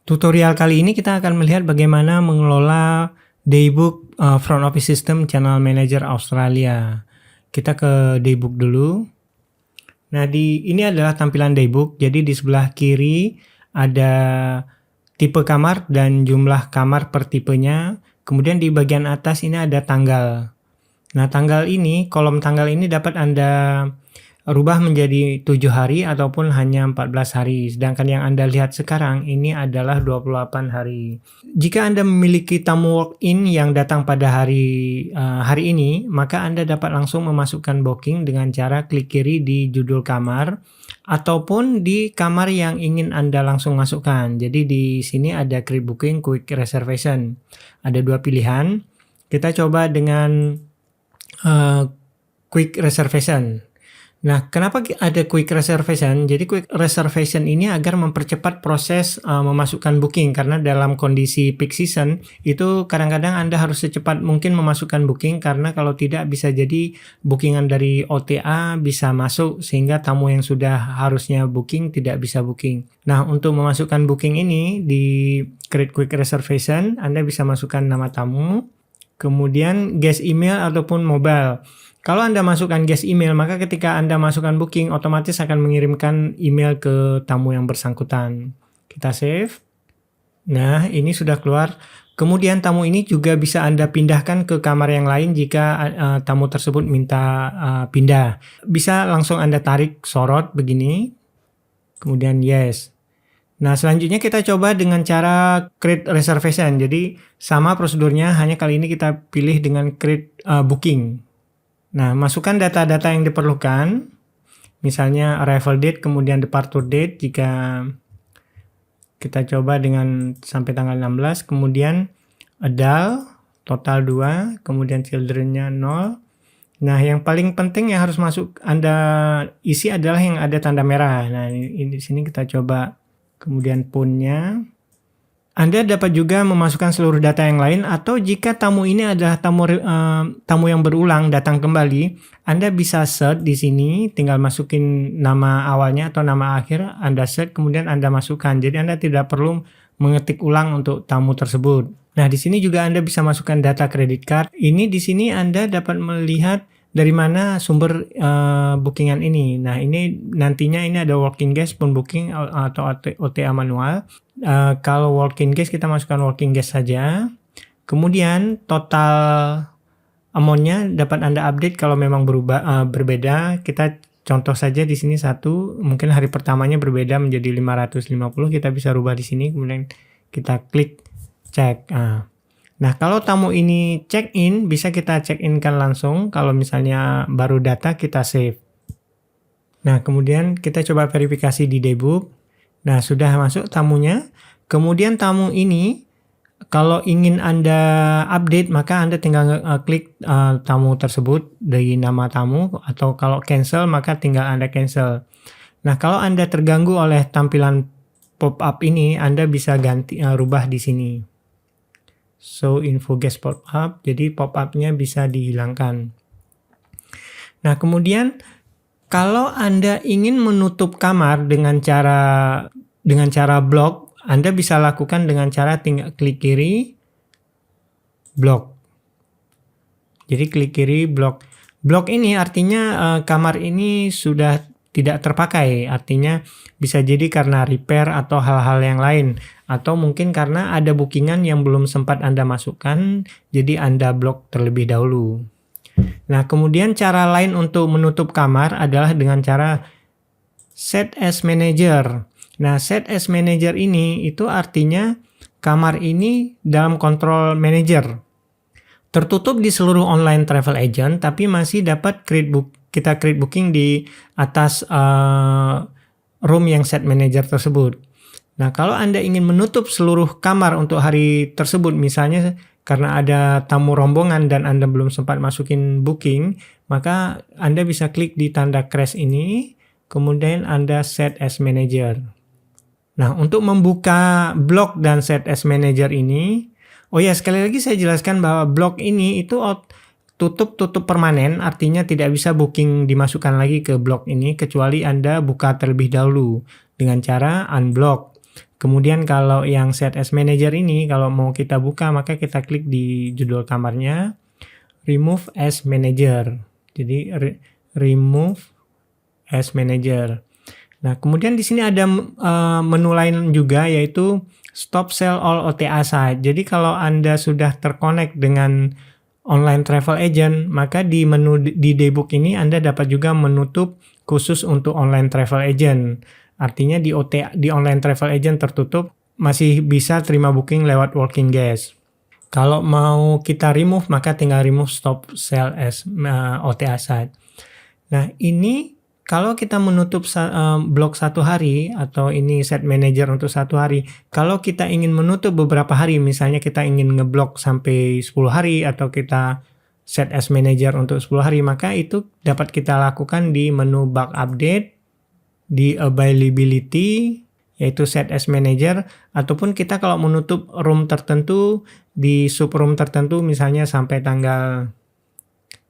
Tutorial kali ini kita akan melihat bagaimana mengelola Daybook Front Office System Channel Manager Australia. Kita ke Daybook dulu. Nah, ini adalah tampilan Daybook. Jadi di sebelah kiri ada tipe kamar dan jumlah kamar per tipenya. Kemudian di bagian atas ini ada tanggal. Nah, kolom tanggal ini dapat Anda rubah menjadi 7 hari ataupun hanya 14 hari. Sedangkan yang Anda lihat sekarang ini adalah 28 hari. Jika Anda memiliki tamu walk-in yang datang pada hari ini, maka Anda dapat langsung memasukkan booking dengan cara klik kiri di judul kamar ataupun di kamar yang ingin Anda langsung masukkan. Jadi di sini ada create booking, quick reservation. Ada dua pilihan. Kita coba dengan quick reservation. Nah, kenapa ada quick reservation? Jadi quick reservation ini agar mempercepat proses memasukkan booking, karena dalam kondisi peak season itu kadang-kadang Anda harus secepat mungkin memasukkan booking, karena kalau tidak bisa jadi bookingan dari OTA bisa masuk sehingga tamu yang sudah harusnya booking tidak bisa booking. Nah, untuk memasukkan booking ini di create quick reservation, Anda bisa masukkan nama tamu, kemudian guest email ataupun mobile. Kalau Anda masukkan guest email, maka ketika Anda masukkan booking, otomatis akan mengirimkan email ke tamu yang bersangkutan. Kita save. Nah, ini sudah keluar. Kemudian tamu ini juga bisa Anda pindahkan ke kamar yang lain jika tamu tersebut minta pindah. Bisa langsung Anda tarik sorot begini. Kemudian yes. Nah, selanjutnya kita coba dengan cara create reservation. Jadi sama prosedurnya, hanya kali ini kita pilih dengan create booking. Nah, masukkan data-data yang diperlukan, misalnya arrival date, kemudian departure date, jika kita coba dengan sampai tanggal 16, kemudian adult, total 2, kemudian children-nya 0. Nah, yang paling penting yang harus masuk Anda isi adalah yang ada tanda merah. Nah, ini di sini kita coba, kemudian phone-nya. Anda dapat juga memasukkan seluruh data yang lain, atau jika tamu ini adalah tamu yang berulang datang kembali, Anda bisa search di sini, tinggal masukin nama awalnya atau nama akhir, Anda search kemudian Anda masukkan. Jadi Anda tidak perlu mengetik ulang untuk tamu tersebut. Nah, di sini juga Anda bisa masukkan data kredit card. Ini di sini Anda dapat melihat dari mana sumber bookingan ini. Nah, ini nantinya ini ada walk-in guest, phone booking atau OTA manual. Kalau walk-in guest kita masukkan walk-in guest saja. Kemudian total amount-nya dapat Anda update kalau memang berbeda. Kita contoh saja di sini satu, mungkin hari pertamanya berbeda menjadi 550, kita bisa rubah di sini, kemudian kita klik cek. Nah, kalau tamu ini check in, bisa kita check in kan langsung. Kalau misalnya baru data, kita save. Nah, kemudian kita coba verifikasi di Daybook. Nah, sudah masuk tamunya. Kemudian tamu ini, kalau ingin Anda update, maka Anda tinggal klik tamu tersebut dari nama tamu. Atau kalau cancel, maka tinggal Anda cancel. Nah, kalau Anda terganggu oleh tampilan pop-up ini, Anda bisa rubah di sini. So info guest pop-up, jadi pop-up-nya bisa dihilangkan. Nah, kemudian kalau Anda ingin menutup kamar dengan cara block, Anda bisa lakukan dengan cara tinggal klik kiri, block. Jadi klik kiri, block. Block ini artinya kamar ini sudah tidak terpakai, artinya bisa jadi karena repair atau hal-hal yang lain, atau mungkin karena ada bookingan yang belum sempat Anda masukkan, jadi Anda blok terlebih dahulu. Nah, kemudian cara lain untuk menutup kamar adalah dengan cara set as manager. Nah, set as manager ini itu artinya kamar ini dalam kontrol manager. Tertutup di seluruh online travel agent, tapi masih dapat kita create booking di atas room yang set manager tersebut. Nah, kalau Anda ingin menutup seluruh kamar untuk hari tersebut, misalnya karena ada tamu rombongan dan Anda belum sempat masukin booking, maka Anda bisa klik di tanda crash ini, kemudian Anda set as manager. Nah, untuk membuka block dan set as manager ini, sekali lagi saya jelaskan bahwa block ini itu tutup permanen, artinya tidak bisa booking dimasukkan lagi ke blok ini kecuali Anda buka terlebih dahulu dengan cara unblock. Kemudian kalau yang set as manager ini, kalau mau kita buka maka kita klik di judul kamarnya, remove as manager. Jadi remove as manager. Nah, kemudian di sini ada menu lain juga, yaitu stop sell all OTA site. Jadi kalau Anda sudah terkonek dengan online travel agent, maka di menu di Daybook ini Anda dapat juga menutup khusus untuk online travel agent. Artinya di online travel agent tertutup, masih bisa terima booking lewat walking guest. Kalau mau kita remove, maka tinggal remove stop sell as OTA site. Nah, ini kalau kita menutup blok 1 hari, atau ini set manager untuk 1 hari, kalau kita ingin menutup beberapa hari, misalnya kita ingin ngeblok sampai 10 hari, atau kita set as manager untuk 10 hari, maka itu dapat kita lakukan di menu bug update, di availability, yaitu set as manager, ataupun kita kalau menutup room tertentu, di subroom tertentu, misalnya sampai tanggal,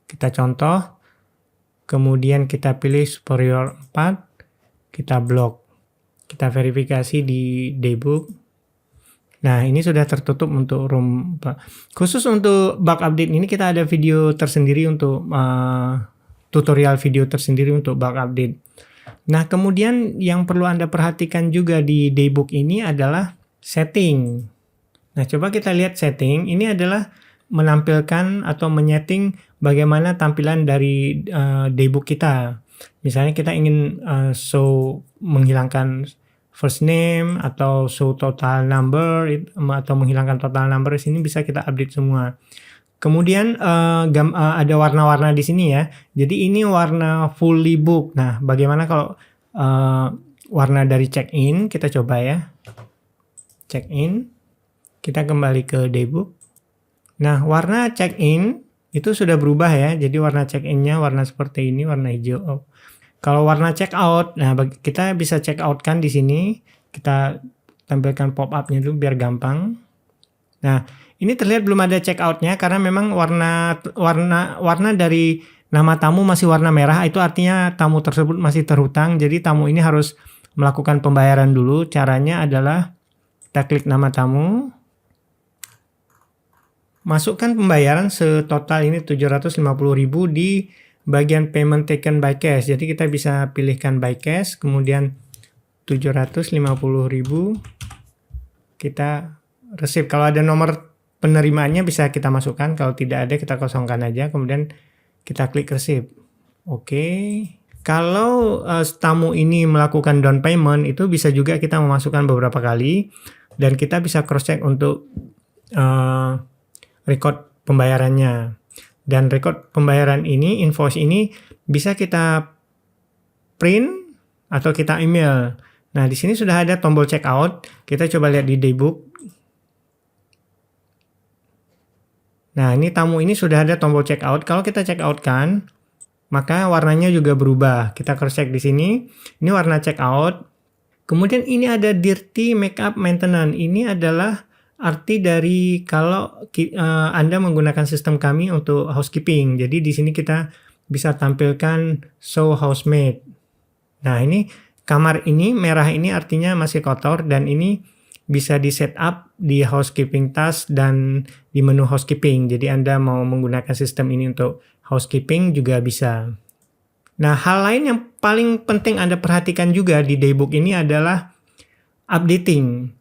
kita contoh, kemudian kita pilih superior 4, kita blok, kita verifikasi di Daybook. Nah, ini sudah tertutup untuk room. Khusus untuk bug update ini kita ada video tersendiri untuk tutorial video tersendiri untuk bug update. Nah, kemudian yang perlu Anda perhatikan juga di Daybook ini adalah setting. Nah, coba kita lihat setting. Ini adalah menampilkan atau menyeting bagaimana tampilan dari Daybook kita. Misalnya kita ingin show menghilangkan first name, atau show total number, atau menghilangkan total number, sini bisa kita update semua. Kemudian ada warna-warna di sini ya. Jadi ini warna fully book. Nah, bagaimana kalau warna dari check-in? Kita coba ya. Check-in. Kita kembali ke Daybook. Nah, warna check-in itu sudah berubah ya. Jadi warna check-in-nya warna seperti ini, warna hijau. Kalau warna check-out, nah kita bisa check-out kan di sini. Kita tampilkan pop-up-nya dulu biar gampang. Nah, ini terlihat belum ada check-out-nya karena memang warna dari nama tamu masih warna merah. Itu artinya tamu tersebut masih terhutang. Jadi tamu ini harus melakukan pembayaran dulu. Caranya adalah kita klik nama tamu. Masukkan pembayaran setotal ini 750.000 di bagian payment taken by cash. Jadi kita bisa pilihkan by cash, kemudian 750.000 kita receive. Kalau ada nomor penerimaannya bisa kita masukkan, kalau tidak ada kita kosongkan aja, kemudian kita klik receive. Oke. Kalau tamu ini melakukan down payment, itu bisa juga kita memasukkan beberapa kali, dan kita bisa cross check untuk record pembayarannya. Dan record pembayaran ini, invoice ini bisa kita print atau kita email. Nah, di sini sudah ada tombol checkout. Kita coba lihat di Daybook. Nah, ini tamu ini sudah ada tombol checkout. Kalau kita checkout kan, maka warnanya juga berubah. Kita cross check di sini. Ini warna checkout. Kemudian ini ada dirty makeup maintenance. Ini adalah arti dari kalau Anda menggunakan sistem kami untuk housekeeping. Jadi di sini kita bisa tampilkan show housemaid. Nah, ini kamar ini merah ini artinya masih kotor, dan ini bisa di setup di housekeeping task dan di menu housekeeping. Jadi Anda mau menggunakan sistem ini untuk housekeeping juga bisa. Nah, hal lain yang paling penting Anda perhatikan juga di Daybook ini adalah updating.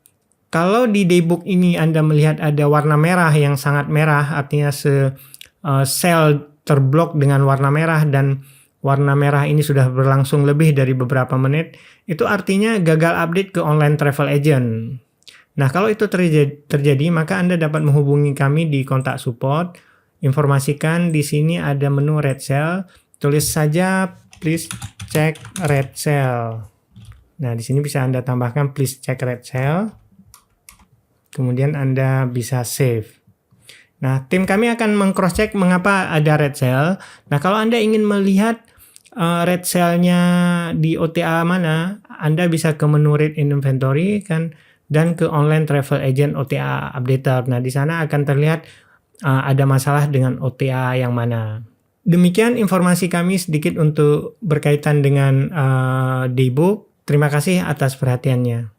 Kalau di Daybook ini Anda melihat ada warna merah yang sangat merah, artinya sel terblok dengan warna merah, dan warna merah ini sudah berlangsung lebih dari beberapa menit, itu artinya gagal update ke online travel agent. Nah, kalau itu terjadi, maka Anda dapat menghubungi kami di kontak support. Informasikan di sini ada menu red cell, tulis saja please check red cell. Nah, di sini bisa Anda tambahkan please check red cell. Kemudian Anda bisa save. Nah, tim kami akan meng-cross check mengapa ada red cell. Nah, kalau Anda ingin melihat red cell-nya di OTA mana, Anda bisa ke menu read in inventory kan, dan ke online travel agent OTA updater. Nah, di sana akan terlihat ada masalah dengan OTA yang mana. Demikian informasi kami sedikit untuk berkaitan dengan Daybook. Terima kasih atas perhatiannya.